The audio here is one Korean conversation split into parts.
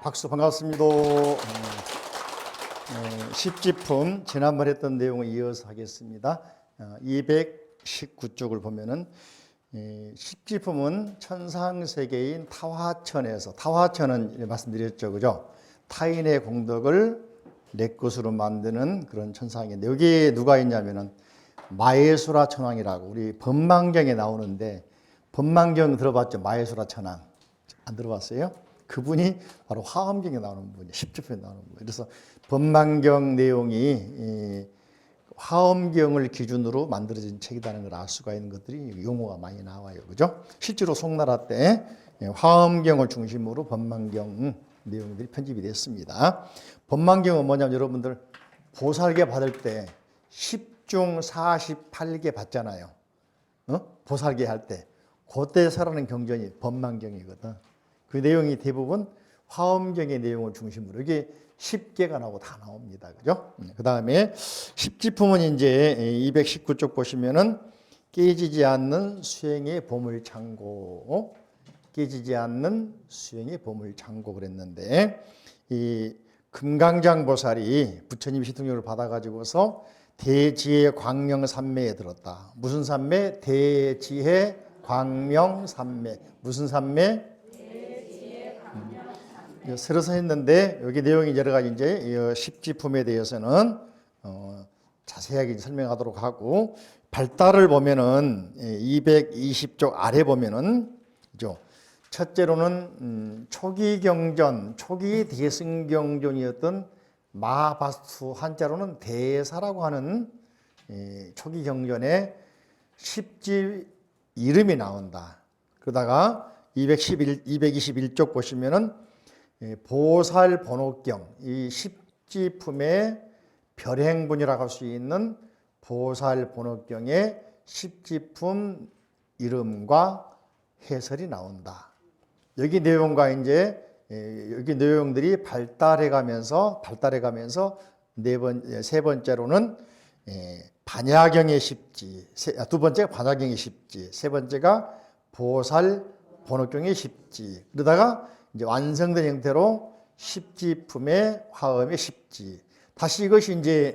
박수 반갑습니다. 십지품 지난번 했던 내용을 이어서 하겠습니다. 219쪽을 보면은 십지품은 천상세계인 타화천에서, 타화천은 말씀드렸죠, 그죠? 타인의 공덕을 내 것으로 만드는 그런 천상인데, 여기에 누가 있냐면은 마예수라 천왕이라고 우리 법망경에 나오는데, 법망경 들어봤죠? 마예수라 천왕 안 들어봤어요? 그분이 바로 화엄경에 나오는 분이에요. 십지품에 나오는 분. 그래서 법망경 내용이 화엄경을 기준으로 만들어진 책이라는 걸 알 수가 있는 것들이 용어가 많이 나와요. 그죠? 실제로 송나라 때 화엄경을 중심으로 법망경 내용들이 편집이 됐습니다. 법망경은 뭐냐면 여러분들 보살계 받을 때 10중 48계 받잖아요. 보살계 할 때. 그때 설하는 경전이 법망경이거든. 그 내용이 대부분 화엄경의 내용을 중심으로 이게 10개가 나오고 다 나옵니다. 그죠? 그 다음에 십지품은 이제 219쪽 보시면은 깨지지 않는 수행의 보물창고, 깨지지 않는 수행의 보물창고 그랬는데, 이 금강장 보살이 부처님 시통력을 받아가지고서 대지혜 광명산매에 들었다. 무슨 산매? 대지혜 광명산매. 무슨 산매? 새로 써있는데 여기 내용이 여러 가지 이제 십지품에 대해서는 자세하게 설명하도록 하고, 발달을 보면은 220쪽 아래 보면은 그죠? 첫째로는 초기 경전, 초기 대승경전이었던 마바수, 한자로는 대사라고 하는 초기 경전에 십지 이름이 나온다. 그러다가 221쪽 보시면은 보살 번호경, 이 십지품의 별행분이라고 할 수 있는 보살 번호경의 십지품 이름과 해설이 나온다. 여기 내용과 이제 여기 내용들이 발달해 가면서 세 번째로는 반야경의 십지, 두 번째가 반야경의 십지, 세 번째가 보살 번호경의 십지. 그러다가 이제 완성된 형태로 십지품의 화엄의 십지. 다시 이것이 이제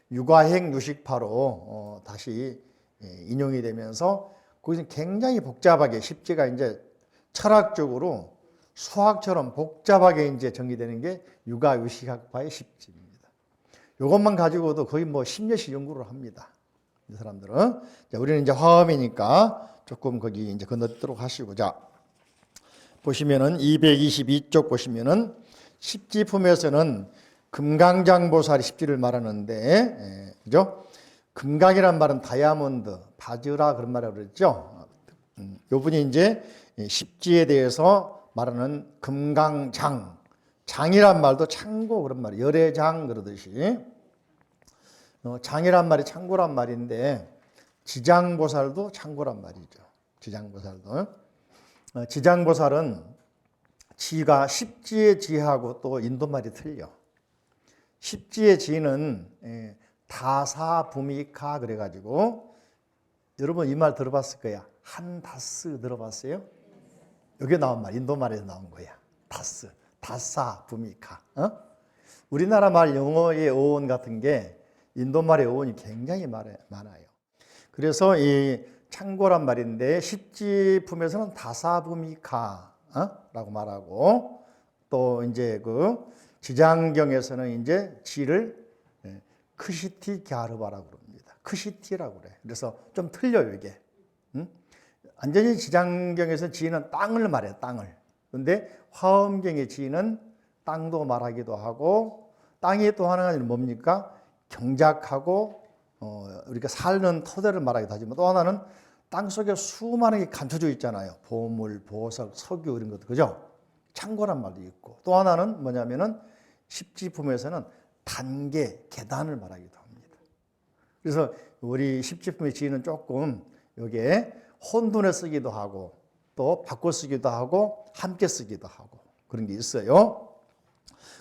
육아행 유식파로 다시 인용이 되면서 거기서 굉장히 복잡하게 십지가 이제 철학적으로 수학처럼 복잡하게 이제 정리되는 게 육아 유식학파의 십지입니다. 이것만 가지고도 거의 뭐 10년씩 연구를 합니다. 이 사람들은. 자, 우리는 이제 화엄이니까 조금 거기 이제 건너뛰도록 하시고, 자. 보시면은 222쪽 보시면은 십지품에서는 금강장보살이 십지를 말하는데, 그죠? 금강이란 말은 다이아몬드, 바즈라 그런 말이라고 그랬죠. 요분이 이제 십지에 대해서 말하는 금강장, 장이란 말도 창고 그런 말이에요. 열애장 그러듯이 장이란 말이 창고란 말인데, 지장보살도 창고란 말이죠. 지장보살도. 지장보살은 지가 십지의 지하고 또 인도말이 틀려. 십지의 지는 다사부미카 그래가지고, 여러분 이 말 들어봤을 거야. 한다스 들어봤어요? 여기 나온 말, 인도말에서 나온 거야. 다스, 다사부미카. 우리나라 말 영어의 어원 같은 게 인도말의 어원이 굉장히 많아요. 그래서 이 창고란 말인데 십지품에서는 다사부미카라고 말하고, 또 이제 그 지장경에서는 이제 지를 크시티 갸르바라고 그럽니다. 크시티라고 그래. 그래서 좀 틀려요 이게. 완전히 지장경에서 지는 땅을 말해요, 땅을. 근데 화엄경의 지는 땅도 말하기도 하고, 땅이 또 하나는 뭡니까? 경작하고 우리가 살는 토대를 말하기도 하지만, 또 하나는 땅 속에 수많은 게 감춰져 있잖아요. 보물, 보석, 석유 이런 것도, 그죠? 창고란 말도 있고, 또 하나는 뭐냐면은 십지품에서는 단계, 계단을 말하기도 합니다. 그래서 우리 십지품의 지는 조금 여기에 혼돈에 쓰기도 하고, 또 바꿔 쓰기도 하고, 함께 쓰기도 하고 그런 게 있어요.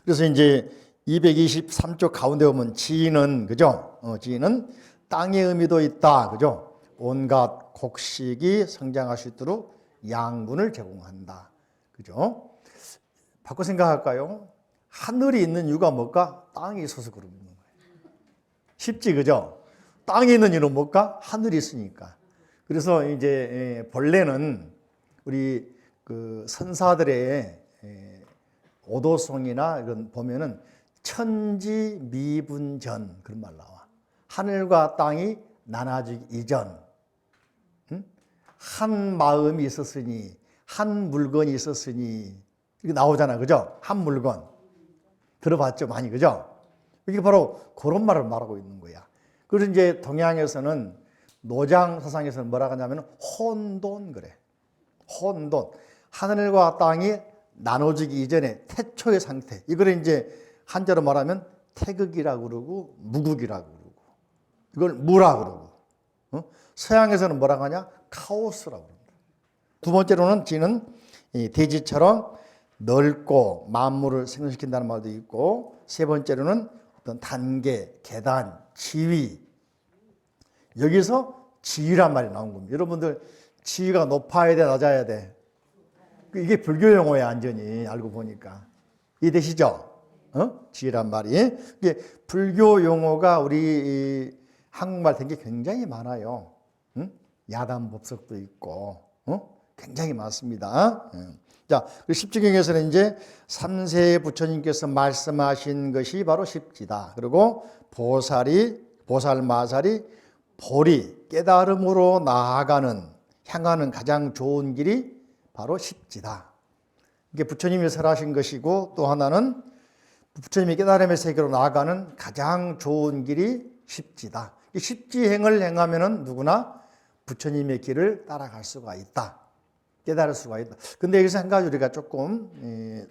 그래서 이제 223쪽 가운데 보면 지는, 그죠? 지는 땅의 의미도 있다, 그죠? 온갖 곡식이 성장할 수 있도록 양분을 제공한다, 그죠? 바꿔 생각할까요? 하늘이 있는 이유가 뭘까? 땅이 있어서 그런 거예요. 쉽지, 그죠? 땅에 있는 이유는 뭘까? 하늘이 있으니까. 그래서 이제 벌레는 우리 그 선사들의 오도송이나 이런 보면은 천지미분전 그런 말 나와. 하늘과 땅이 나눠지기 이전, 한 마음이 있었으니, 한 물건이 있었으니, 이렇게 나오잖아, 그죠? 한 물건. 들어봤죠, 많이, 그죠? 이게 바로 그런 말을 말하고 있는 거야. 그래서 이제 동양에서는 노장 사상에서는 뭐라고 하냐면 혼돈 그래. 혼돈. 하늘과 땅이 나눠지기 이전에 태초의 상태. 이걸 이제 한자로 말하면 태극이라고 그러고 무극이라고 그러고 이걸 무라고 그러고 서양에서는 뭐라고 하냐? 카오스라고 그럽니다. 두 번째로는 지는 대지처럼 넓고 만물을 생성시킨다는 말도 있고 세 번째로는 어떤 단계, 계단, 지위 여기서 지위란 말이 나온 겁니다. 여러분들 지위가 높아야 돼, 낮아야 돼? 이게 불교 용어예요, 완전히 알고 보니까. 이해되시죠? 지위란 말이. 이게 불교 용어가 우리 한국말 된 게 굉장히 많아요. 야단법석도 있고, 굉장히 많습니다. 자, 십지경에서는 이제 3세 부처님께서 말씀하신 것이 바로 십지다. 그리고 보살마살이 보리, 깨달음으로 향하는 가장 좋은 길이 바로 십지다. 이게 부처님이 설하신 것이고 또 하나는 부처님이 깨달음의 세계로 나아가는 가장 좋은 길이 십지다. 이 십지행을 행하면은 누구나 부처님의 길을 따라갈 수가 있다. 깨달을 수가 있다. 근데 여기서 한 가지 우리가 조금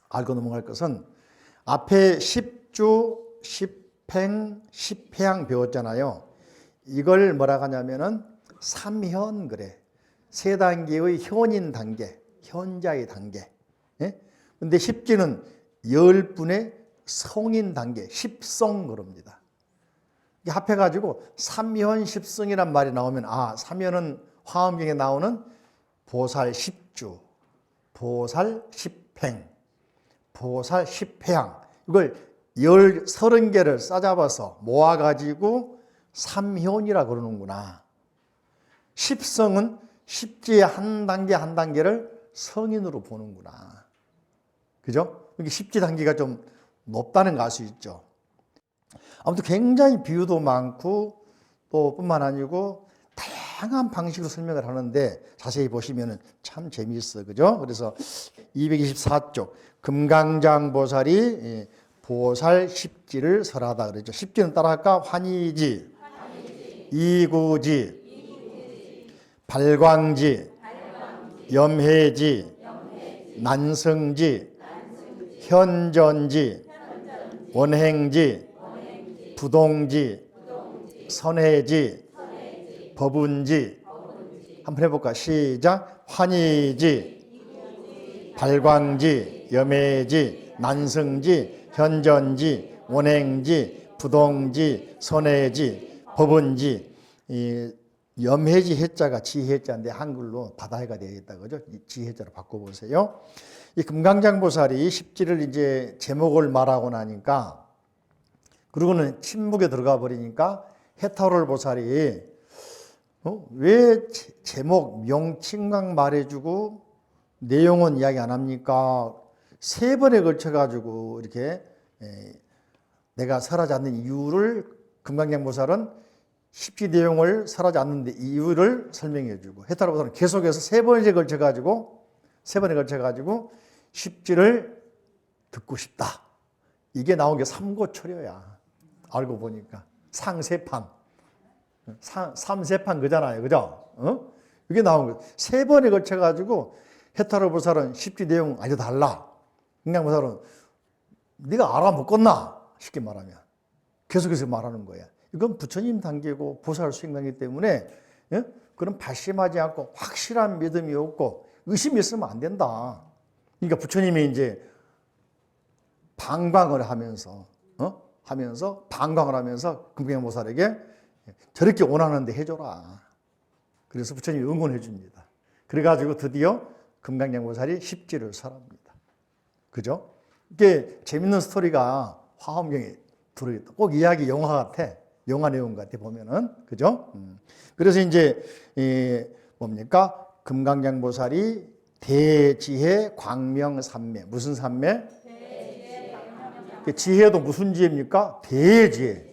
알고 넘어갈 것은 앞에 십주, 십행, 십회양 배웠잖아요. 이걸 뭐라고 하냐면은 삼현 그래. 세 단계의 현인 단계, 현자의 단계. 예? 근데 십지는 10분의 성인 단계, 십성 그럽니다. 합해가지고 삼현 십성이란 말이 나오면 삼현은 화엄경에 나오는 보살 십주, 보살 십행, 보살 십회양 이걸 30개를 싸잡아서 모아가지고 삼현이라 그러는구나. 십성은 십지의 한 단계 한 단계를 성인으로 보는구나. 그죠? 이게 십지 단계가 좀 높다는 거 알 수 있죠. 아무튼 굉장히 비유도 많고 또 뿐만 아니고 다양한 방식으로 설명을 하는데 자세히 보시면 참 재미있어. 그죠? 그래서 224쪽 금강장 보살이 보살 십지를 설하다 그랬죠. 십지는 따라할까? 환희지, 이구지, 발광지, 염해지, 난성지, 현전지, 원행지, 부동지, 선해지, 법운지. 한번 해볼까? 시작. 환희지, 발광지, 염해지, 난성지, 현전지, 원행지, 부동지, 선해지, 법운지. 이 염해지 해자가 지해자인데 한글로 바다해가 되어있다 그죠? 지해자로 바꿔보세요. 이 금강장 보살이 십지를 이제 제목을 말하고 나니까 그러고는 침묵에 들어가 버리니까 해탈월 보살이 왜 제목 명칭만 말해주고 내용은 이야기 안 합니까? 3번에 걸쳐가지고 이렇게 내가 설하지 않는 이유를 금강장 보살은 십지 내용을 설하지 않는데 이유를 설명해주고 해탈월 보살은 계속해서 3번에 걸쳐가지고 십지를 듣고 싶다. 이게 나온 게 삼고초려야. 알고 보니까 상세판, 삼세판 그잖아요, 그죠? 이게 나온 거. 3번에 걸쳐가지고 해탈월 보살은 십지 내용 알려달라. 금강장 보살은 네가 알아먹겠나? 쉽게 말하면 계속해서 말하는 거야. 이건 부처님 단계고 보살 수행단계이기 때문에 그런 발심하지 않고 확실한 믿음이 없고 의심이 있으면 안 된다. 그러니까 부처님이 이제 방광을 하면서 방광을 하면서 금강장 보살에게 저렇게 원하는데 해줘라. 그래서 부처님이 응원해 줍니다. 그래가지고 드디어 금강장 보살이 십지를 설합니다. 그죠? 이게 재밌는 스토리가 화엄경에 들어있다. 꼭 이야기 영화 같아. 영화 내용 같아 보면은. 그죠? 그래서 이제 뭡니까? 금강장보살이 대지혜 광명삼매. 무슨 삼매? 지혜도 무슨 지혜입니까? 대지혜.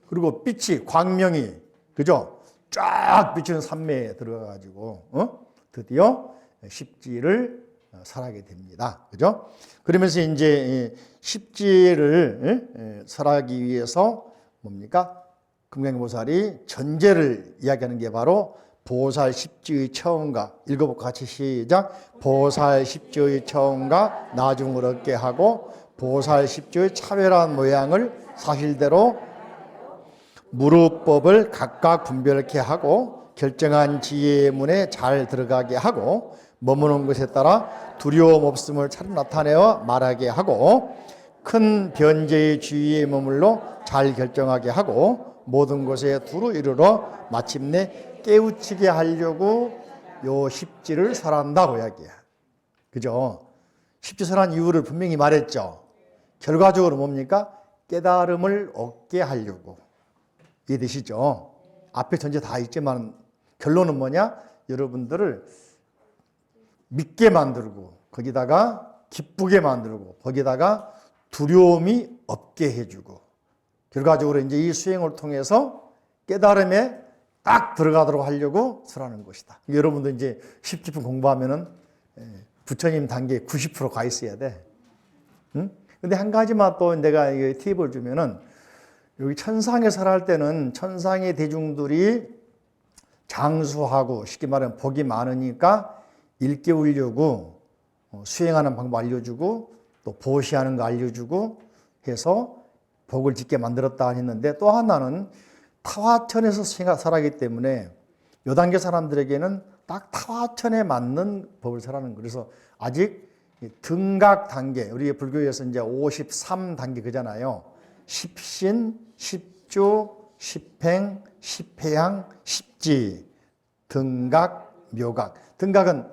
그리고 빛이 광명이 그죠? 쫙 비치는 삼매에 들어가가지고 드디어 십지를 설하게 됩니다. 그죠? 그러면서 이제 십지를 설하기 위해서 뭡니까? 금강보살이 전제를 이야기하는 게 바로 보살 십지의 처음과 읽어볼까 같이 시작. 보살 십지의 처음과 나중을 얻게 하고 보살 십지의 차별한 모양을 사실대로 무릇법을 각각 분별케 하고 결정한 지혜의 문에 잘 들어가게 하고 머무는 것에 따라 두려움 없음을 잘 나타내어 말하게 하고 큰 변제의 주위에 머물러 잘 결정하게 하고 모든 것에 두루 이르러 마침내 깨우치게 하려고 요 십지를 설한다고 이야기해요. 그죠? 십지 설한 이유를 분명히 말했죠. 결과적으로 뭡니까? 깨달음을 얻게 하려고. 이해되시죠? 앞에 전제 다 있지만 결론은 뭐냐? 여러분들을 믿게 만들고 거기다가 기쁘게 만들고 거기다가 두려움이 없게 해주고 결과적으로 이제 이 수행을 통해서 깨달음에 딱 들어가도록 하려고 설하는 것이다. 여러분도 이제 십지품 공부하면은 부처님 단계 90% 있어야 돼. 응? 근데 한 가지만 또 내가 팁을 주면은 여기 천상에 설할 때는 천상의 대중들이 장수하고 쉽게 말하면 복이 많으니까 일깨우려고 수행하는 방법 알려주고 또 보시하는 거 알려주고 해서 복을 짓게 만들었다 했는데 또 하나는 타화천에서 설하기 때문에 요 단계 사람들에게는 딱 타화천에 맞는 법을 설하는 거예요. 그래서 아직 등각 단계, 우리 불교에서 이제 53단계 그잖아요. 십신, 십주, 십행, 십회양, 십지, 등각, 묘각. 등각은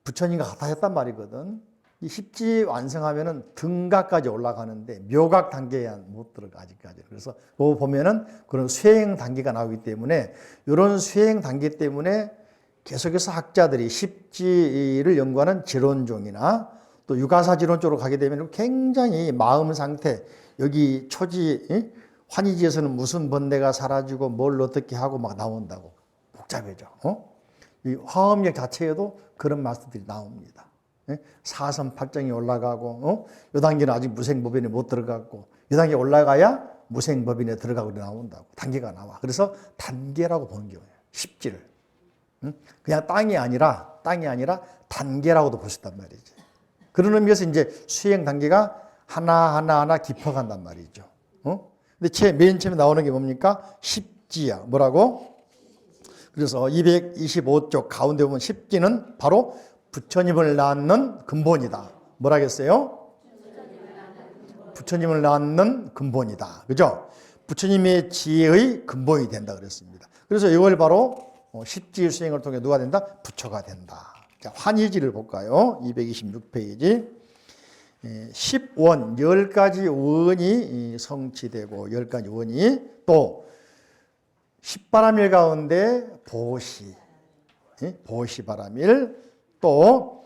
부처님과 같아 했단 말이거든. 이 십지 완성하면은 등각까지 올라가는데 묘각 단계에 못 들어가 아직까지. 그래서 그거 보면은 그런 수행 단계가 나오기 때문에 이런 수행 단계 때문에 계속해서 학자들이 십지를 연구하는 지론종이나 또 유가사 지론 쪽으로 가게 되면 굉장히 마음 상태 여기 초지 환희지에서는 무슨 번뇌가 사라지고 뭘 어떻게 하고 막 나온다고 복잡해져. 이 화엄경 자체에도 그런 말씀들이 나옵니다. 사선 팔정이 올라가고 요 단계는 아직 무생법인에 못 들어갔고 이 단계 올라가야 무생법인에 들어가고 나온다고 단계가 나와. 그래서 단계라고 보는 경우예요. 십지를 그냥 땅이 아니라 단계라고도 볼 수 있단 말이지. 그런 의미에서 이제 수행 단계가 하나 깊어간단 말이죠. 근데 맨 처음에 나오는 게 뭡니까? 십지야. 뭐라고? 그래서 225쪽 가운데 보면 십지는 바로 부처님을 낳는 근본이다. 뭐라겠어요? 부처님을 낳는 근본이다. 그죠? 부처님의 지혜의 근본이 된다 그랬습니다. 그래서 이걸 바로 십지 수행을 통해 누가 된다? 부처가 된다. 자, 환희지를 볼까요? 226페이지. 10원, 10가지 원이 성취되고 10가지 원이 또 10바람일 가운데 보시, 보시바람일 또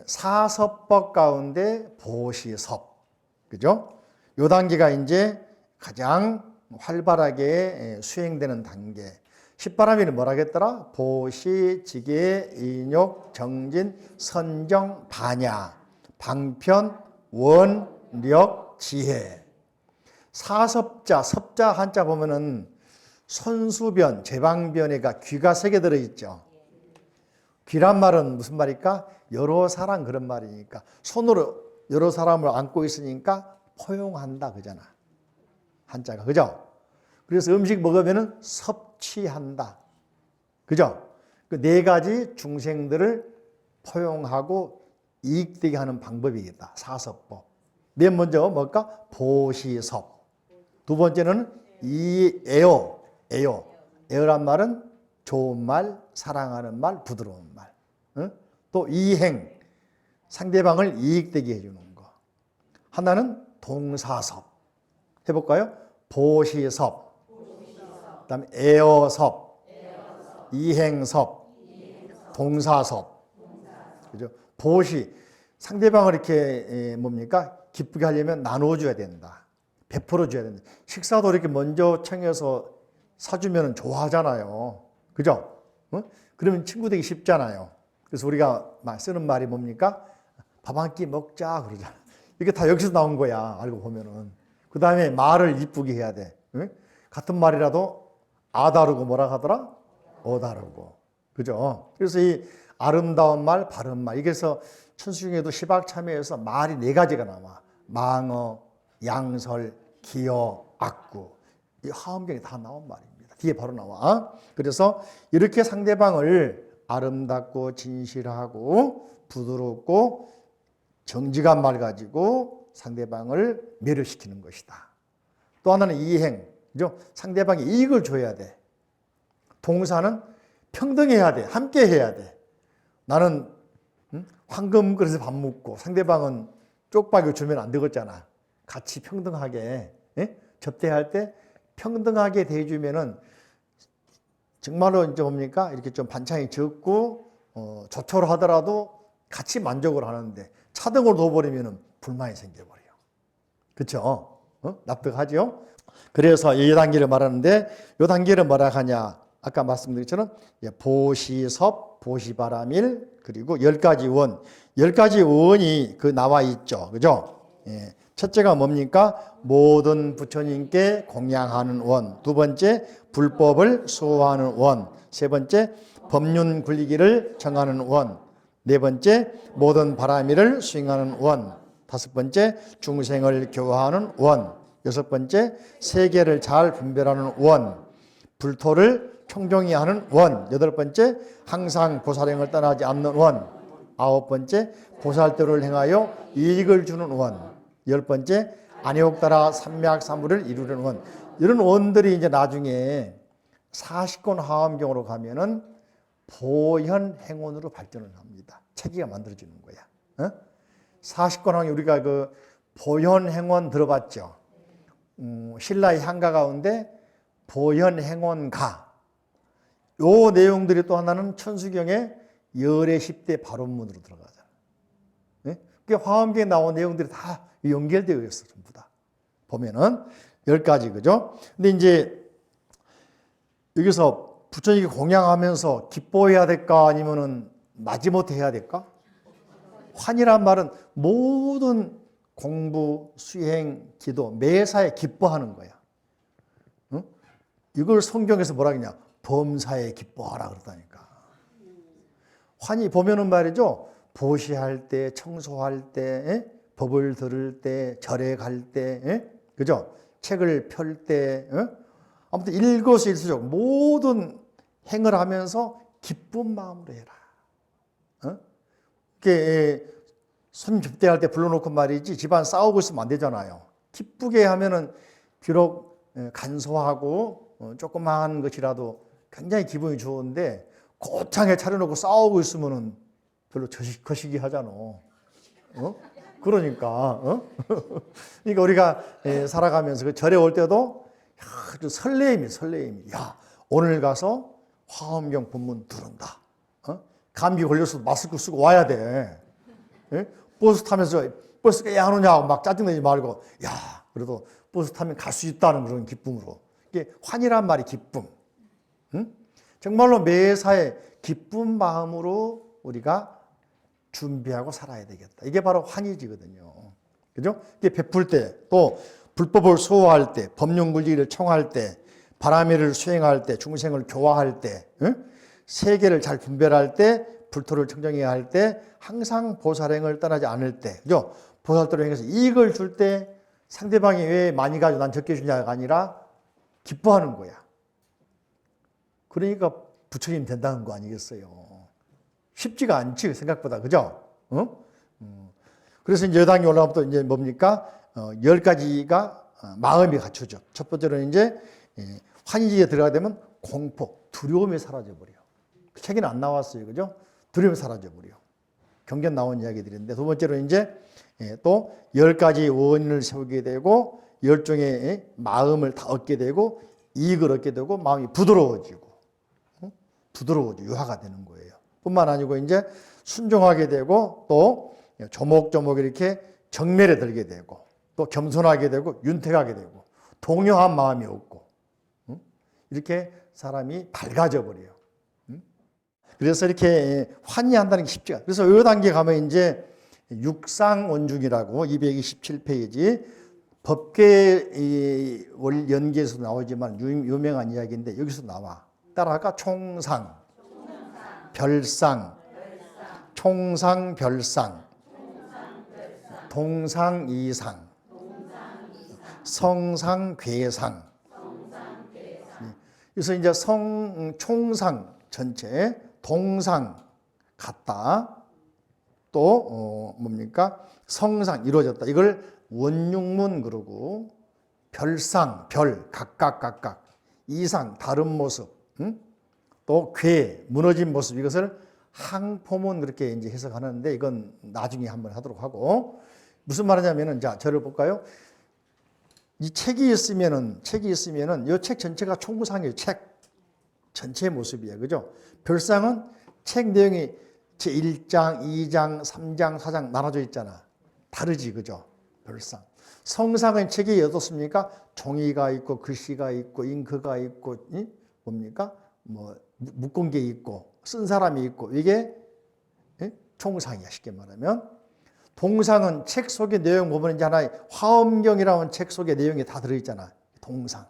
사섭법 가운데 보시섭. 그죠? 요 단계가 이제 가장 활발하게 수행되는 단계. 10바람일은 뭐라 했더라? 보시, 지계, 인욕, 정진, 선정, 반야, 방편, 원, 력, 지혜. 사섭자, 섭자 한자 보면은 손수변, 제방변에가 귀가 3개 들어있죠. 귀란 말은 무슨 말일까? 여러 사람 그런 말이니까 손으로 여러 사람을 안고 있으니까 포용한다 그잖아. 한자가. 그죠? 그래서 음식 먹으면은 섭취한다. 그죠? 그 4가지 중생들을 포용하고 이익되게 하는 방법이겠다. 사섭법. 맨 먼저 뭘까? 보시섭. 두 번째는 애어. 애어란 말은 좋은 말, 사랑하는 말, 부드러운 말. 또 이행. 상대방을 이익되게 해주는 거. 하나는 동사섭. 해볼까요? 보시섭. 그다음에 애어섭. 이행섭. 동사섭. 그죠? 보시. 상대방을 이렇게 뭡니까? 기쁘게 하려면 나눠줘야 된다. 베풀어줘야 된다. 식사도 이렇게 먼저 청해서 사주면 좋아하잖아요. 그죠? 그러면 친구 되기 쉽잖아요. 그래서 우리가 쓰는 말이 뭡니까? 밥 한 끼 먹자 그러잖아. 이게 다 여기서 나온 거야. 알고 보면은. 그 다음에 말을 이쁘게 해야 돼. 같은 말이라도 다르고 뭐라 하더라? 다르고. 그죠? 그래서 이 아름다운 말, 바른 말. 이게서 천수중에도 시박참회에서 말이 4가지가 나와. 망어, 양설, 기어, 악구. 이 하엄경에 다 나온 말입니다. 뒤에 바로 나와. 그래서 이렇게 상대방을 아름답고 진실하고 부드럽고 정직한 말 가지고 상대방을 매료시키는 것이다. 또 하나는 이행. 그죠? 상대방이 이익을 줘야 돼. 동사는 평등해야 돼. 함께 해야 돼. 나는 황금 그릇에 밥 먹고 상대방은 쪽박이 주면 안 되겠잖아. 같이 평등하게 접대할 때 평등하게 대해주면은 정말로 이제 뭡니까? 이렇게 좀 반찬이 적고 조촐 하더라도 같이 만족을 하는데 차등으로 둬버리면은 불만이 생겨버려요. 그렇죠? 납득하죠? 그래서 이 단계를 말하는데 이 단계를 뭐라 하냐? 아까 말씀드린 것처럼 보시섭, 보시바라밀 그리고 10가지 원. 10가지 원이 나와 있죠. 그죠? 예. 첫째가 뭡니까? 모든 부처님께 공양하는 원. 두 번째, 불법을 수호하는 원. 세 번째, 법륜 굴리기를 정하는 원. 네 번째, 모든 바라미를 수행하는 원. 다섯 번째, 중생을 교화하는 원. 여섯 번째, 세계를 잘 분별하는 원. 불토를 청정히 하는 원. 여덟 번째, 항상 보살행을 떠나지 않는 원. 아홉 번째, 보살도를 행하여 이익을 주는 원. 열 번째, 안욕따라 삼맥삼무를 이루는 원. 이런 원들이 이제 나중에 40권 하엄경으로 가면은 보현행원으로 발전을 합니다. 체계가 만들어지는 거야. 40권 하엄경 우리가 보현행원 들어봤죠. 신라의 향가 가운데 보현행원가. 요 내용들이 또 하나는 천수경의 열의 10대 발원문으로 들어가잖아요. 그 화엄경에 나온 내용들이 다 연결되어 있어, 전부 다. 보면은 10가지, 그죠? 근데 이제 여기서 부처님이 공양하면서 기뻐해야 될까? 아니면은 마지못해 해야 될까? 환이란 말은 모든 공부, 수행, 기도, 매사에 기뻐하는 거야. 이걸 성경에서 뭐라 그러냐? 범사에 기뻐하라 그러다니까. 환이 보면은 말이죠. 보시할 때, 청소할 때, 법을 들을 때, 절에 갈 때, 그죠? 책을 펼 때, 아무튼 일거수일투족 모든 행을 하면서 기쁜 마음으로 해라. 이렇게 손님 접대할 때 불러놓고 말이지 집안 싸우고 있으면 안 되잖아요. 기쁘게 하면은 비록 간소하고 조그마한 것이라도 굉장히 기분이 좋은데 고창에 차려놓고 싸우고 있으면은 별로 거시기 하잖아. 그러니까, 그러니까 우리가 살아가면서 그 절에 올 때도 설레임이. 야, 오늘 가서 화엄경 본문 들은다. 감기 걸려서 마스크 쓰고 와야 돼. 버스 타면서 버스 왜 안 오냐고 막 짜증내지 말고, 야, 그래도 버스 타면 갈 수 있다는 그런 기쁨으로. 이게 환이란 말이 기쁨. 정말로 매사에 기쁜 마음으로 우리가 준비하고 살아야 되겠다. 이게 바로 환희지거든요. 그죠? 이게 베풀 때, 또 불법을 수호할 때, 법륜 굴리기를 청할 때, 바라미를 수행할 때, 중생을 교화할 때, 세계를 잘 분별할 때, 불토를 청정해야 할 때, 항상 보살행을 떠나지 않을 때, 그죠? 보살도를 행해서 이익을 줄 때 상대방이 왜 많이 가지고 난 적게 주냐가 아니라 기뻐하는 거야. 그러니까 부처님 된다는 거 아니겠어요? 쉽지가 않지, 생각보다. 그죠? 그래서 이제 여당이 올라가면 또 이제 뭡니까? 10가지가 마음이 갖춰져. 첫 번째로는 이제 환희지에 들어가게 되면 공포, 두려움이 사라져버려. 그 책에는 안 나왔어요. 그죠? 두려움이 사라져버려. 경전 나온 이야기들인데, 두 번째로 이제 또 10가지 원인을 세우게 되고 10종의 마음을 다 얻게 되고 이익을 얻게 되고 마음이 부드러워지고 유화가 되는 거예요. 뿐만 아니고 이제 순종하게 되고 또 조목조목 이렇게 정멸에 들게 되고 또 겸손하게 되고 윤택하게 되고 동요한 마음이 없고 이렇게 사람이 밝아져 버려요. 그래서 이렇게 환희한다는 게 쉽지가 않아요. 그래서 이 단계 가면 이제 육상원중이라고 227페이지 법계 연계에서 나오지만 유명한 이야기인데 여기서 나와. 따라할까? 총상, 별상, 총상, 별상, 동상, 성상, 괴상. 그래서 이제 총상 전체, 동상 같다. 또 뭡니까? 성상 이루어졌다. 이걸 원육문 그러고 별상, 별 각각 이상 다른 모습, 또 괴 무너진 모습 이것을 항포문 그렇게 이제 해석하는데 이건 나중에 한번 하도록 하고 무슨 말이냐면은 자 저를 볼까요? 이 책이 있으면은 이 책 전체가 총상이에요. 책 전체의 모습이에요. 그죠? 별상은 책 내용이 제1장, 2장, 3장, 4장 나눠져 있잖아. 다르지, 그죠? 별상. 성상은 책이 어떻습니까? 종이가 있고, 글씨가 있고, 잉크가 있고, 뭡니까? 뭐, 묶은 게 있고, 쓴 사람이 있고, 이게 총상이야, 쉽게 말하면. 동상은 책 속의 내용 보면 이제 하나의 화엄경이라는 책 속의 내용이 다 들어있잖아. 동상.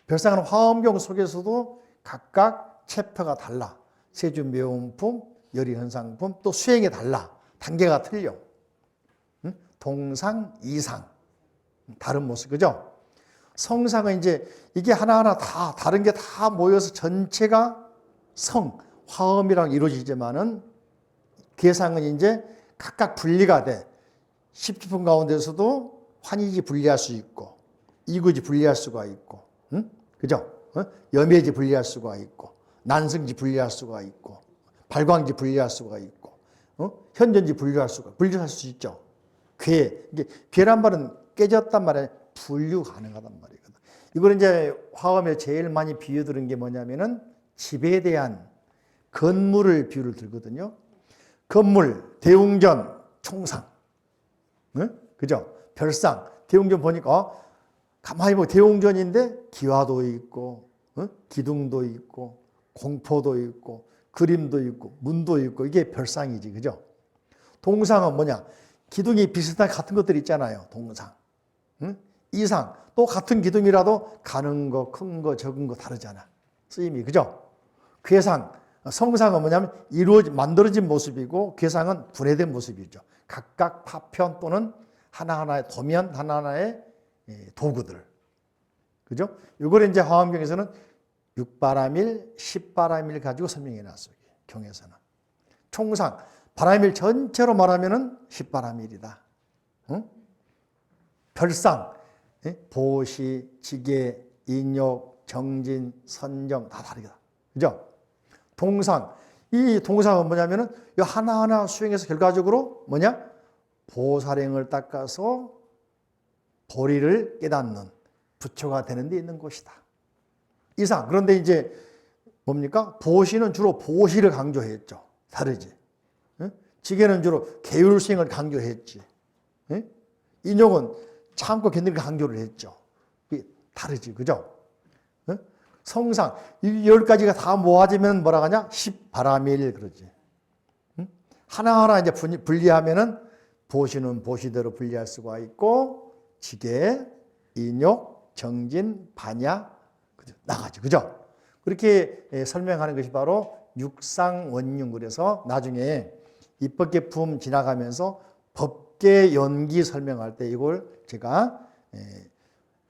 별상은 화엄경 속에서도 각각 챕터가 달라. 세주묘음품, 열의현상품, 또 수행이 달라. 단계가 틀려. 동상, 이상. 다른 모습, 그죠? 성상은 이제 이게 하나하나 다 다른 게 다 모여서 전체가 성, 화엄이랑 이루어지지만은 괴상은 이제 각각 분리가 돼. 10지품 가운데서도 환희지 분리할 수 있고, 이구지 분리할 수가 있고, 그죠? 염해지 분리할 수가 있고, 난승지 분리할 수가 있고, 발광지 분리할 수가 있고, 현전지 분리할 수 있죠. 이게 괴란 말은 깨졌단 말이야. 분류 가능하단 말이거든. 이걸 이제 화엄에 제일 많이 비유 들은 게 뭐냐면은 집에 대한 건물을 비유를 들거든요. 건물, 대웅전, 총상. 그죠? 별상. 대웅전 보니까 가만히 보면 대웅전인데 기와도 있고, 기둥도 있고, 공포도 있고, 그림도 있고, 문도 있고, 이게 별상이지. 그죠? 동상은 뭐냐? 기둥이 비슷한 같은 것들 있잖아요. 동상. 이상. 또 같은 기둥이라도 가는 거, 큰 거, 적은 거 다르잖아. 쓰임이. 그죠? 괴상. 성상은 뭐냐면 만들어진 모습이고 괴상은 분해된 모습이죠. 각각 파편 또는 하나하나의 도면, 하나하나의 도구들. 그죠? 이걸 이제 화엄경에서는 6바라밀, 10바라밀 가지고 설명해 놨어요. 경에서는. 총상. 바라밀 전체로 말하면은 10바라밀이다. 별상. 보시, 지계, 인욕, 정진, 선정 다 다르다. 그죠? 동상. 이 동상은 뭐냐면은 이 하나하나 수행해서 결과적으로 뭐냐? 보살행을 닦아서 도리를 깨닫는 부처가 되는 데 있는 곳이다. 이상. 그런데 이제 뭡니까? 보시는 주로 보시를 강조했죠. 다르지. 지계는 주로 계율 수행을 강조했지. 인욕은 참고 견디는 강조를 했죠. 다르지. 그죠? 성상, 이 10가지가 다 모아지면 뭐라 하냐? 10바라밀 그러지. 하나하나 이제 분리하면은 보시는 보시대로 분리할 수가 있고, 지계, 인욕, 정진, 반야, 나가지. 그죠? 그렇게 설명하는 것이 바로 육상원융. 그래서 나중에 입법계품 지나가면서 법계 연기 설명할 때 이걸 제가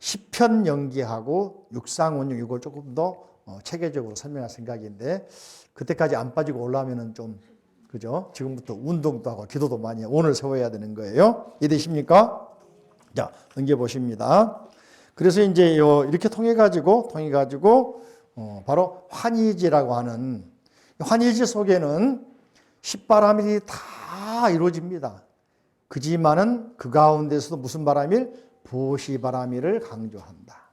10편 연기하고 육상원융 이걸 조금 더 체계적으로 설명할 생각인데 그때까지 안 빠지고 올라오면은 좀 그죠? 지금부터 운동도 하고 기도도 많이 오늘 세워야 되는 거예요. 이해되십니까? 자, 넘겨 보십니다. 그래서 이제 이렇게 통해 가지고 바로 환희지라고 하는 환희지 속에는 10바라밀이 다 이루어집니다. 그지만은 그 가운데서도 무슨 바람일? 보시바람일을 강조한다.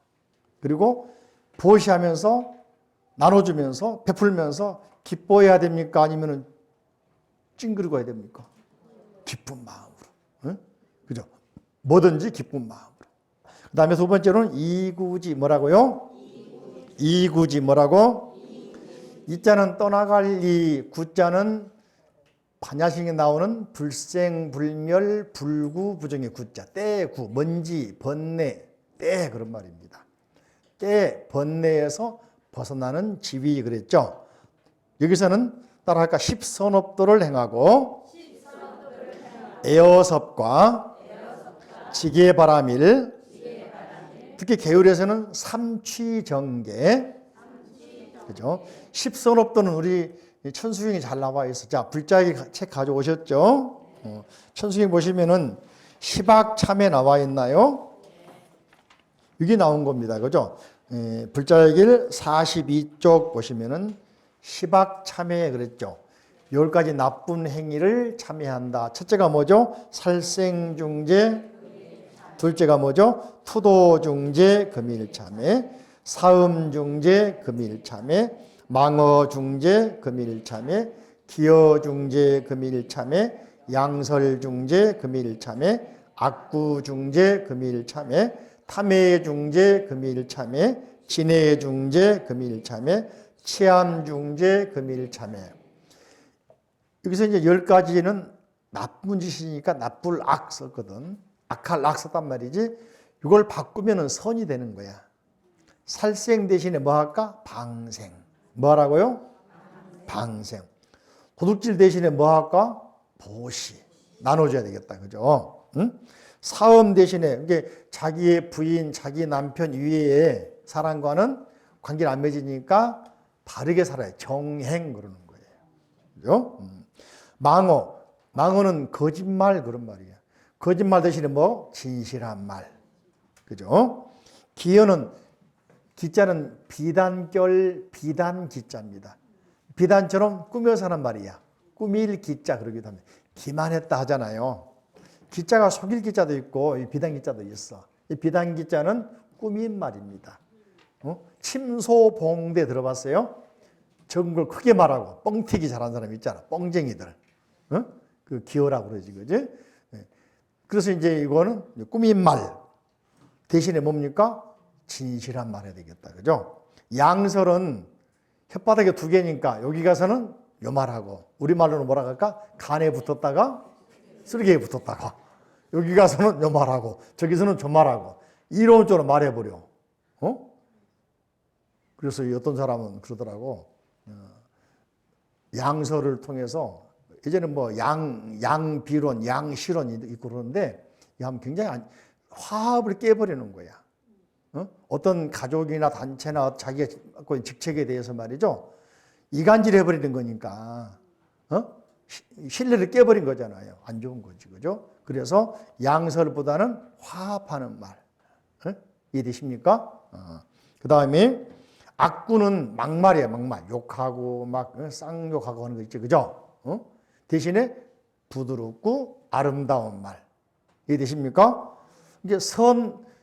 그리고 보시하면서 나눠주면서 베풀면서 기뻐해야 됩니까? 아니면 찡그리고 해야 됩니까? 기쁜 마음으로. 응? 그죠? 뭐든지 기쁜 마음으로. 그 다음에 두 번째로는 이구지 뭐라고요? 이구지 뭐라고? 이자는 떠나갈 이, 구자는 반야식에 나오는 불생불멸 불구부정의 구자, 때구, 먼지, 번뇌, 때 그런 말입니다. 때, 번뇌에서 벗어나는 지위 그랬죠. 여기서는 따라할까? 십선업도를 행하고 에어섭과 지게바람일, 특히 계율에서는 삼취정계, 그죠? 십선업도는 우리 천수경이 잘 나와 있어. 자, 불자기 책 가져오셨죠? 천수경 보시면은 시박참에 나와 있나요? 이게 나온 겁니다. 그죠? 불자기를 42쪽 보시면은 시박참에 그랬죠. 10가지 나쁜 행위를 참여한다. 첫째가 뭐죠? 살생중재. 둘째가 뭐죠? 투도중재, 금일참회. 사음중재, 금일참회. 망어중재, 금일참회. 기여중재, 금일참회. 양설중재, 금일참회. 악구중재, 금일참회. 탐해중재, 금일참회. 진해중재, 금일참회. 치암중재, 금일참회. 여기서 이제 10가지는 나쁜 짓이니까 나쁠 악 썼거든. 악할 악 썼단 말이지. 이걸 바꾸면 선이 되는 거야. 살생 대신에 뭐 할까? 방생. 뭐라고요? 방생. 도둑질 대신에 뭐 할까? 보시. 나눠줘야 되겠다. 그죠? 응? 사음 대신에 이게 자기의 부인, 자기 남편 이외에 사람과는 관계를 안 맺으니까 바르게 살아야 정행 그러는 거예요. 그죠? 망어. 망어는 거짓말 그런 말이에요. 거짓말 대신에 뭐? 진실한 말. 그죠? 기여는, 기자는 비단결, 비단 기자입니다. 비단처럼 꾸며서 하는 말이야. 꾸밀 기자 그러기도 합니다. 기만했다 하잖아요. 기자가 속일 기자도 있고 비단 기자도 있어. 이 비단 기자는 꾸민 말입니다. 침소봉대 들어봤어요? 적은 걸 크게 말하고 뻥튀기 잘하는 사람 있잖아. 뻥쟁이들. 그 기어라고 그러지, 그지? 그래서 이제 이거는 꾸민 말 대신에 뭡니까? 진실한 말 해야 되겠다, 그죠? 양설은 혓바닥에 2개니까 여기 가서는 요 말하고 우리말로는 뭐라 할까? 간에 붙었다가 쓰레기에 붙었다가 여기 가서는 요 말하고 저기서는 저 말하고 이런 쪽으로 말해버려. 그래서 어떤 사람은 그러더라고. 양설을 통해서 예전에 뭐 양비론, 양실론이 있고 그러는데 하면 굉장히 화합을 깨버리는 거야. 어떤 가족이나 단체나 자기가 갖고 있는 직책에 대해서 말이죠. 이간질 해버리는 거니까 신뢰를 깨버린 거잖아요. 안 좋은 거지, 그죠? 그래서 양설보다는 화합하는 말. 이해되십니까? 그 다음에 악구는 막말이에요, 막말. 욕하고 막 쌍욕하고 하는 거 있죠, 그죠? 대신에 부드럽고 아름다운 말. 이해되십니까? 이게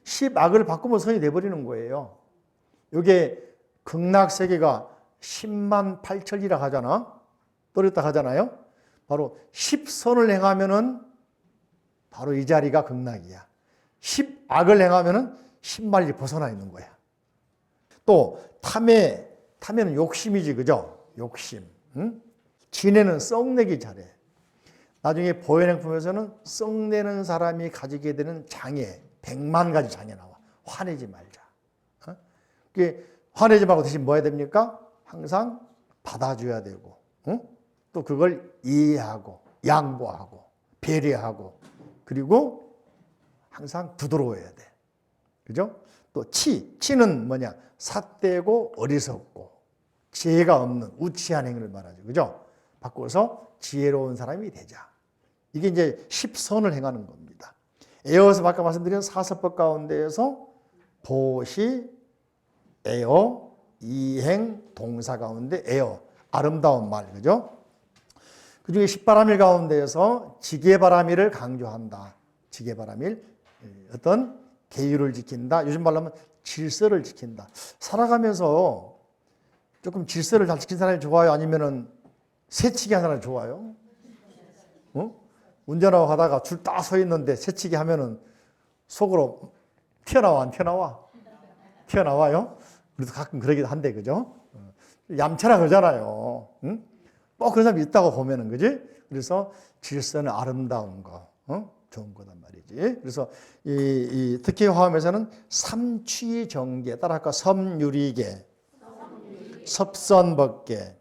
십악을 바꾸면 선이 돼버리는 거예요. 이게 극락세계가 10만 8천이라 하잖아. 또랬다 하잖아요. 바로 10선을 행하면은 바로 이 자리가 극락이야. 10악을 행하면은 10만리 벗어나 있는 거야. 또 탐해는 욕심이지, 그죠? 욕심. 진해는 썩내기 잘해. 나중에 보현행품에서는 썩내는 사람이 가지게 되는 장애, 100만 가지 장애 나와. 화내지 말자. 화내지 말고 대신 뭐 해야 됩니까? 항상 받아줘야 되고, 또 그걸 이해하고, 양보하고, 배려하고, 그리고 항상 부드러워야 돼. 그죠? 또 치는 뭐냐? 삿되고 어리석고, 지혜가 없는 우치한 행위를 말하죠. 그죠? 바꿔서 지혜로운 사람이 되자. 이게 이제 10선을 행하는 겁니다. 에어서 아까 말씀드린 사서법 가운데에서 보시, 에어, 이행, 동사 가운데 에어, 아름다운 말, 그죠? 그중에 십바람일 가운데에서 지게바람일을 강조한다. 지게바람일, 어떤 계율을 지킨다. 요즘 말로 하면 질서를 지킨다. 살아가면서 조금 질서를 잘 지킨 사람이 좋아요? 아니면은 새치기 하는 사람이 좋아요? 운전하고 가다가 줄 딱 서 있는데 새치기 하면은 속으로 튀어나와, 안 튀어나와? 튀어나와요? 우리도 가끔 그러기도 한데, 그죠? 얌체라 그러잖아요. 응? 뭐 그런 사람이 있다고 보면은, 그지? 그래서 질서는 아름다운 거, 좋은 거단 말이지. 그래서 특히 화엄에서는 삼취정계, 따라할까? 섬유리계, 섭선법계,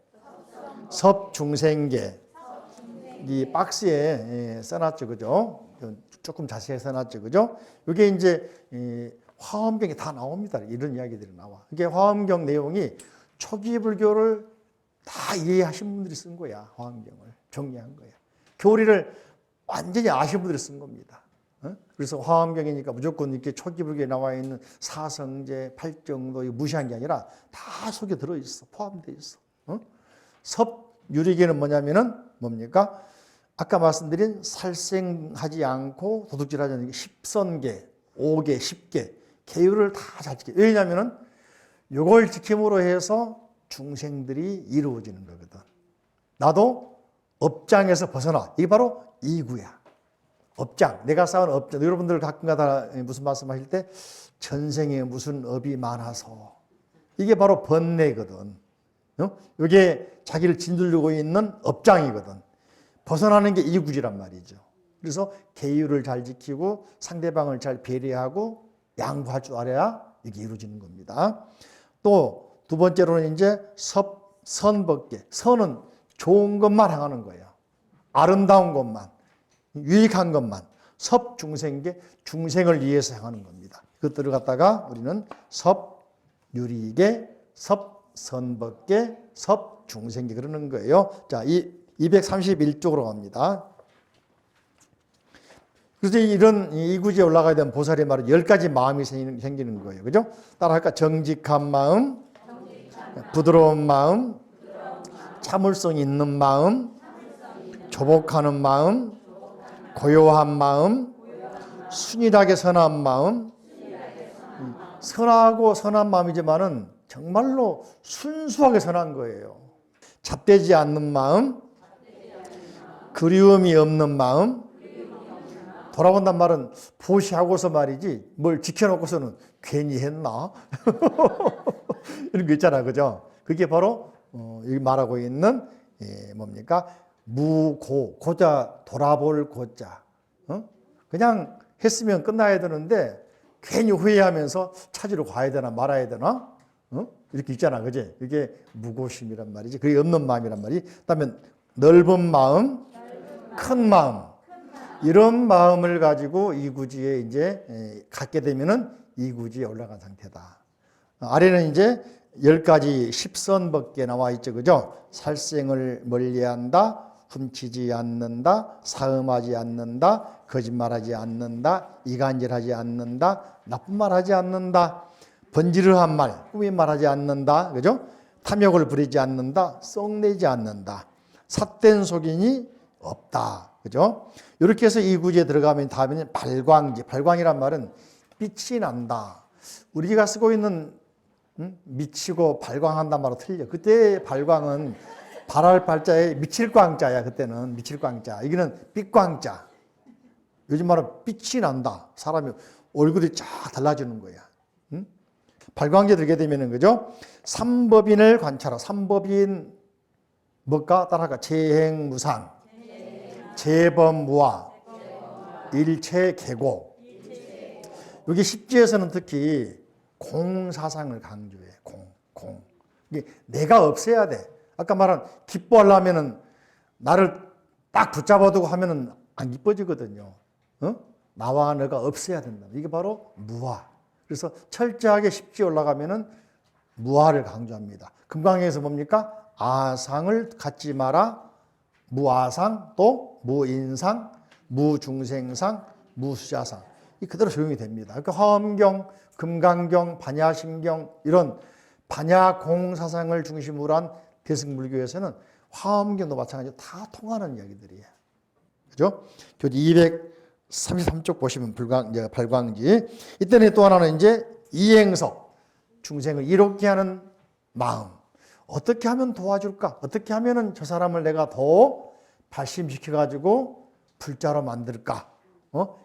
섭중생계, 이 박스에 써놨죠, 그죠? 조금 자세히 써놨죠, 그죠? 이게 이제 화엄경에 다 나옵니다. 이런 이야기들이 나와. 이게 화엄경 내용이 초기 불교를 다 이해하신 분들이 쓴 거야. 화엄경을 정리한 거야. 교리를 완전히 아신 분들이 쓴 겁니다. 그래서 화엄경이니까 무조건 이렇게 초기 불교에 나와 있는 사성제, 팔정도 무시한 게 아니라 다 속에 들어있어. 포함되어 있어. 섭유리계는 뭐냐면은 뭡니까? 아까 말씀드린 살생하지 않고 도둑질하지 않는 게 10선계, 5계, 10계 계율을 다 잘 지켜. 왜냐하면은 이걸 지킴으로 해서 중생들이 이루어지는 거거든. 나도 업장에서 벗어나. 이게 바로 이구야. 업장. 내가 쌓은 업장. 여러분들 가끔가다 무슨 말씀하실 때 전생에 무슨 업이 많아서. 이게 바로 번뇌거든. 이게 자기를 짓누르고 있는 업장이거든. 벗어나는 게 이구지란 말이죠. 그래서 계율을 잘 지키고 상대방을 잘 배려하고 양보할 줄 알아야 이게 이루어지는 겁니다. 또 두 번째로는 이제 선법계. 선은 좋은 것만 향하는 거예요. 아름다운 것만, 유익한 것만. 섭중생계, 중생을 위해서 향하는 겁니다. 그것들을 갖다가 우리는 섭유리계, 섭선법계, 섭중생계 그러는 거예요. 자, 이 231쪽으로 갑니다. 그래서 이런 이구지에 올라가야 되는 보살의 말은 10가지 마음이 생기는 거예요. 그죠? 따라할까? 정직한 마음, 부드러운 마음, 참을성 있는 마음, 조복하는 마음, 고요한 마음, 순일하게 선한 마음. 선하고 선한 마음이지만은 정말로 순수하게 선한 거예요. 잡되지 않는 마음, 그리움이 없는 마음. 돌아본단 말은 보시하고서 말이지 뭘 지켜놓고서는 괜히 했나? 이런 거 있잖아, 그죠? 그게 바로 여기 말하고 있는 뭡니까? 무고, 고자 돌아볼 고자. 그냥 했으면 끝나야 되는데 괜히 후회하면서 찾으러 가야 되나 말아야 되나? 이렇게 있잖아, 그지? 이게 무고심이란 말이지. 그게 없는 마음이란 말이지. 그다음에 넓은 마음, 큰 마음. 이런 마음을 가지고 이구지에 이제 갖게 되면은 이구지에 올라간 상태다. 아래는 이제 10가지 10선법계 나와 있죠, 그죠? 살생을 멀리한다, 훔치지 않는다, 사음하지 않는다, 거짓말하지 않는다, 이간질하지 않는다, 나쁜 말하지 않는다, 번지르한 말, 꾸민 말하지 않는다, 그죠? 탐욕을 부리지 않는다, 썩내지 않는다, 삿된 속인이 없다, 그죠? 이렇게 해서 이 구지에 들어가면 다음에는 발광지, 발광이란 말은 빛이 난다. 우리가 쓰고 있는 미치고 발광한단 말로 틀려. 그때 발광은 발할 발자에 미칠 광자야. 그때는 미칠 광자. 여기는 빛광자. 요즘 말은 빛이 난다. 사람이 얼굴이 쫙 달라지는 거야. 발광제 들게 되면은 그죠? 삼법인을 관찰하. 삼법인 뭘까? 따라가 재행무상, 재범무화, 일체계고. 여기 십지에서는 특히 공사상을 강조해. 공. 이게 내가 없애야 돼. 아까 말한 기뻐하려면은 나를 딱 붙잡아두고 하면은 안 기뻐지거든요. 나와 너가 없애야 된다. 이게 바로 무화. 그래서 철저하게 십지에 올라가면은 무화를 강조합니다. 금강에서 뭡니까? 아상을 갖지 마라. 무아상, 또 무인상, 무중생상, 무수자상. 이 그대로 적용이 됩니다. 그러니까 화엄경, 금강경, 반야심경 이런 반야공사상을 중심으로 한 대승불교에서는 화엄경도 마찬가지로 다 통하는 이야기들이에요. 그죠? 교재 233쪽 보시면 발광지. 이때는 또 하나는 이제 이행석, 중생을 이롭게 하는 마음. 어떻게 하면 도와줄까? 어떻게 하면은 저 사람을 내가 더 발심시켜가지고 불자로 만들까?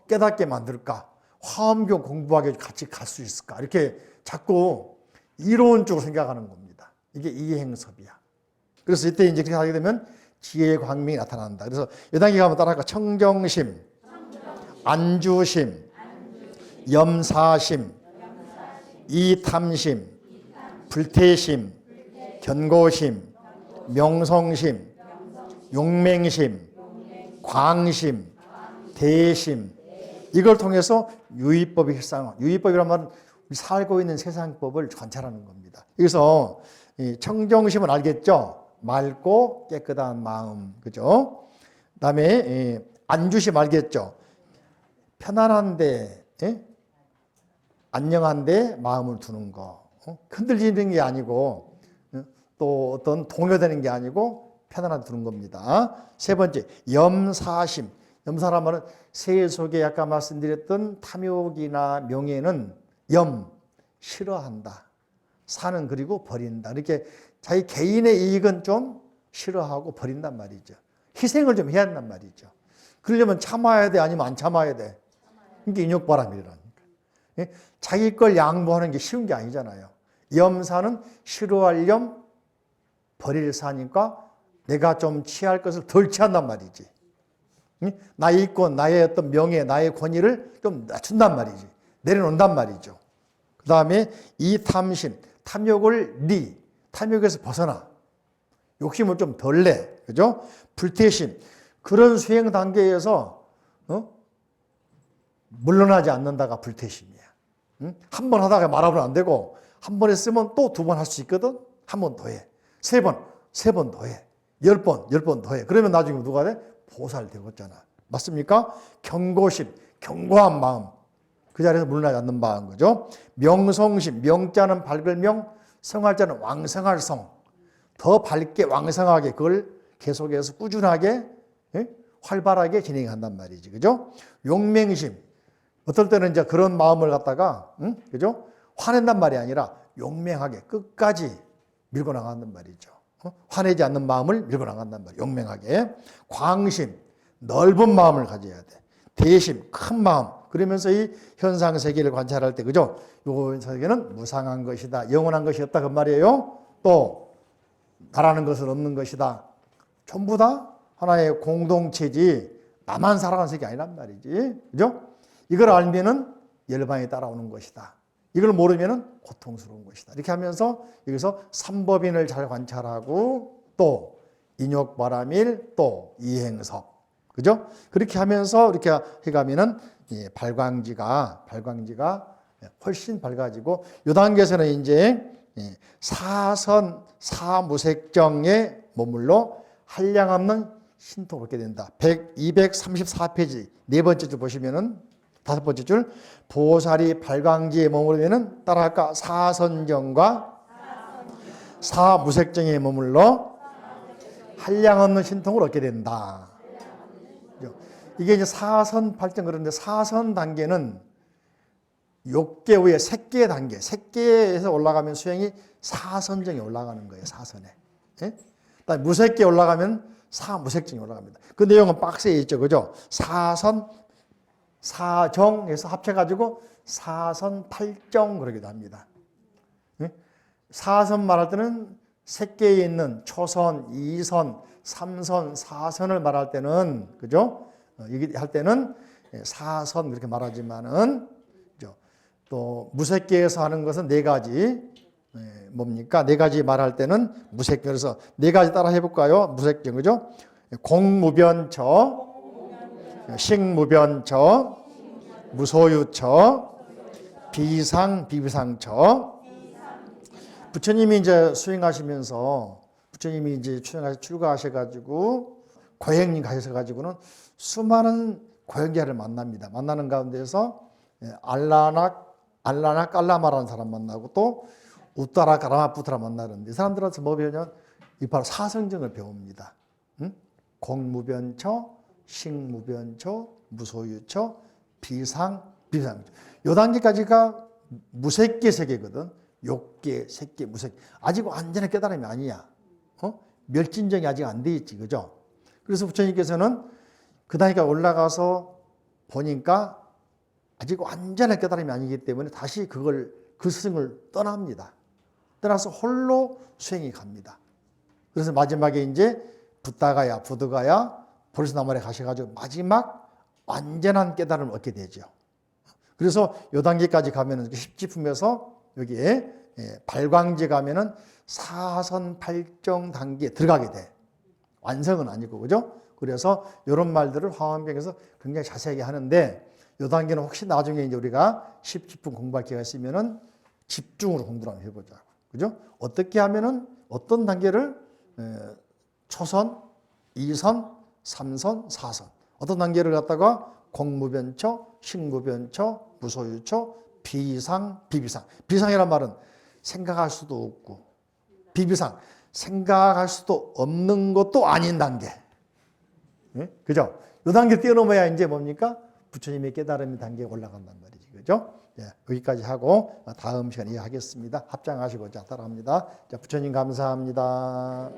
깨닫게 만들까? 화엄경 공부하게 같이 갈 수 있을까? 이렇게 자꾸 이론적으로 생각하는 겁니다. 이게 이행섭이야. 그래서 이때 이제 그렇게 하게 되면 지혜의 광명이 나타난다. 그래서 이 단계 가면 따라할까? 청정심, 안주심, 염사심, 이탐심, 불태심, 견고심, 명성심, 용맹심, 광심, 대심. 이걸 통해서 유의법의 실상화. 유의법이란 말은 우리 살고 있는 세상법을 관찰하는 겁니다. 여기서 청정심은 알겠죠? 맑고 깨끗한 마음, 그죠? 그다음에 안주심 알겠죠? 편안한데, 안녕한데 마음을 두는 거. 흔들리는 게 아니고 또 어떤 동요되는 게 아니고 편안하게 두는 겁니다. 세 번째, 염사심. 염사란 말은 세속에 아까 말씀드렸던 탐욕이나 명예는 싫어한다. 사는 그리고 버린다. 이렇게 자기 개인의 이익은 좀 싫어하고 버린단 말이죠. 희생을 좀 해야 한단 말이죠. 그러려면 참아야 돼, 아니면 안 참아야 돼. 이게 인욕바람이라니까. 자기 걸 양보하는 게 쉬운 게 아니잖아요. 염사는 싫어할 염, 버릴 사니까 내가 좀 취할 것을 덜 취한단 말이지. 나의 이권, 나의 어떤 명예, 나의 권위를 좀 낮춘단 말이지. 내려놓는단 말이죠. 그 다음에 이 탐심, 탐욕을 탐욕에서 벗어나. 욕심을 좀 덜 내. 그죠? 불태심, 그런 수행 단계에서 물러나지 않는다가 불태심이야. 한 번 하다가 말하면 안 되고, 한 번 했으면 또 두 번 할 수 있거든? 한 번 더 해. 세 번 더 해. 10번 더 해. 그러면 나중에 누가 돼? 보살 되겠잖아. 맞습니까? 견고심, 견고한 마음. 그 자리에서 물러나지 않는 마음, 그죠? 명성심, 명자는 밝을 명, 성할자는 왕성할 성. 더 밝게 왕성하게 그걸 계속해서 꾸준하게 활발하게 진행한단 말이지, 그죠? 용맹심, 어떨 때는 이제 그런 마음을 갖다가 그죠? 화낸단 말이 아니라 용맹하게 끝까지 밀고 나간단 말이죠. 화내지 않는 마음을 밀고 나간단 말이에요. 용맹하게. 광심, 넓은 마음을 가져야 돼. 대심, 큰 마음. 그러면서 이 현상 세계를 관찰할 때, 그죠? 요 세계는 무상한 것이다. 영원한 것이 없다. 그 말이에요. 또 나라는 것은 없는 것이다. 전부 다 하나의 공동체지 나만 살아가는 세계 아니란 말이지. 그죠? 이걸 알면은 열반이 따라오는 것이다. 이걸 모르면은 고통스러운 것이다. 이렇게 하면서 여기서 삼법인을 잘 관찰하고 또 인욕바람일 또 이행석. 그죠? 그렇게 하면서 이렇게 해가면은 발광지가 훨씬 밝아지고 이 단계에서는 이제 사선 사무색정에 머물러 한량없는 신통을 얻게 된다. 234페이지 네 번째 줄 보시면은 다섯 번째 줄 보살이 발광지에 머무르면은 따라할까? 사선정과 사무색정에 머물러 한량없는 신통을 얻게 된다. 이게 이제 사선 발전 그런데 사선 단계는 6개 후에 색계 단계, 색계에서 올라가면 수행이 사선정에 올라가는 거예요. 사선에. 그다음에 무색계에 올라가면 사무색정에 올라갑니다. 그 내용은 박스에 있죠, 그죠? 사선, 사정에서 합쳐가지고 사선 팔정 그러기도 합니다. 사선 말할 때는 색계에 있는 초선, 이선, 삼선, 사선을 말할 때는 그죠? 얘기할 때는 사선 그렇게 말하지만은 또 무색계에서 하는 것은 네 가지. 뭡니까? 네 가지 말할 때는 무색계. 그래서 네 가지 따라 해볼까요? 무색계 그죠? 공무변처, 식무변처, 무소유처, 비상처. 부처님이 이제 수행하시면서 부처님이 이제 출가하셔가지고 고행님 가셔가지고는 수많은 고행자를 만납니다. 만나는 가운데서 알라나 깔라마라는 사람 만나고 또 우따라 가라마푸트라 만나는데 이 사람들한테 뭐 배우냐면 이 바로 사성정을 배웁니다. 응? 공무변초, 식무변초, 무소유초, 비상, 비상초. 요 단계까지가 무색계 세계거든. 욕계, 색계, 무색. 아직 완전한 깨달음이 아니야. 멸진정이 아직 안 돼 있지, 그죠? 그래서 부처님께서는 그 단계가 올라가서 보니까 아직 완전한 깨달음이 아니기 때문에 다시 그 스승을 떠납니다. 떠나서 홀로 수행이 갑니다. 그래서 마지막에 이제 붓다가야, 부드가야, 보리스나무에 가셔가지고 마지막 완전한 깨달음을 얻게 되죠. 그래서 요 단계까지 가면은 십지품에서 여기에 발광제 가면은 사선팔정 단계에 들어가게 돼. 완성은 아니고, 그죠? 그래서 이런 말들을 화엄경에서 굉장히 자세하게 하는데, 요 단계는 혹시 나중에 이제 우리가 십지품 공부할 기회가 있으면은 집중으로 공부를 한번 해보자고. 그죠? 어떻게 하면은 어떤 단계를 초선, 2선, 3선, 4선. 어떤 단계를 갖다가 공무변초, 식무변초, 무소유초, 비상, 비비상. 비상이란 말은 생각할 수도 없고, 비비상, 생각할 수도 없는 것도 아닌 단계. 네? 그죠? 이 단계 뛰어넘어야 이제 뭡니까? 부처님의 깨달음의 단계에 올라간단 말이지. 그죠? 네, 여기까지 하고 다음 시간에 이어가겠습니다. 합장하시고 자, 따라합니다. 자, 부처님 감사합니다.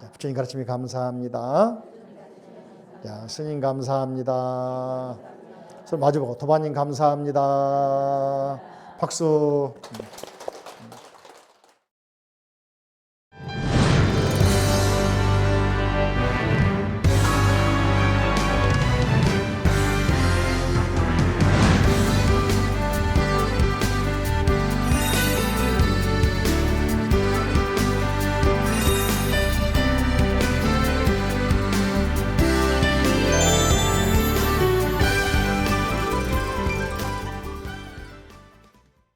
자, 부처님 가르침이 감사합니다. 자, 스님 감사합니다. 서로 마주보고 도반님 감사합니다. 박수.